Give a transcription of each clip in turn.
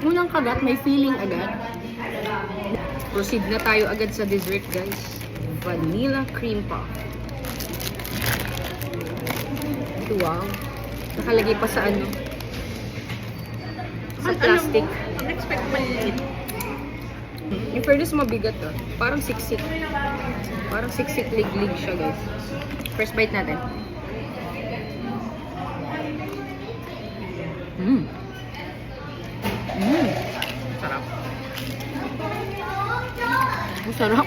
Unang kagat, may feeling agad. Proceed na tayo agad sa dessert, guys. Vanilla cream puff. Wow. Nakalagay pa sa ano? Sa plastic. Unexpected maliit. In fairness, mabigat to. Parang siksik. Parang siksik lig-lig siya, guys. First bite natin. Sarap. Ang sarap.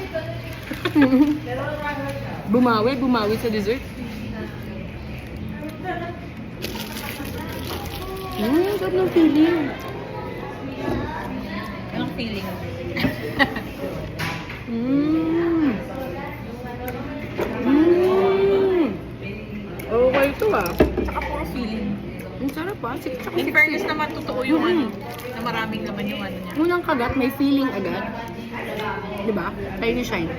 bumawi sa dessert. Sarap ng feeling. Anong feeling? Okay ito ah. Saka puro feeling. Ang sarap ah. Tsaka In fairness naman, totoo yung ano, na maraming naman yung ano niya. Unang kagat, may feeling agad. Diba? Tayo ni Shine.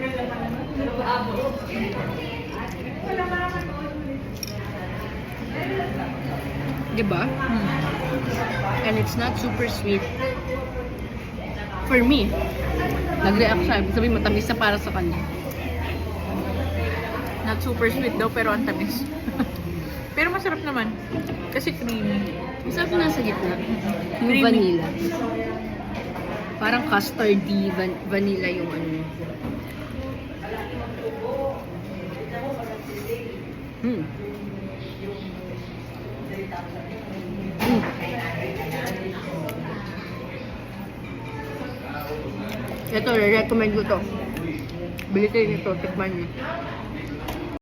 Diba? And it's not super sweet. For me, nag-react siya. Ibig sabihin, matamis na para sa kanya. Not super sweet daw, pero ang tamis. Pero masarap naman. Kasi creamy. Masarap na sa gitna. Yung Creamy. vanilla. Parang custardy, vanilla yung ano. Mm. Mm. Ito, re-recommend ko to. Bili kayo nito, tikman niyo.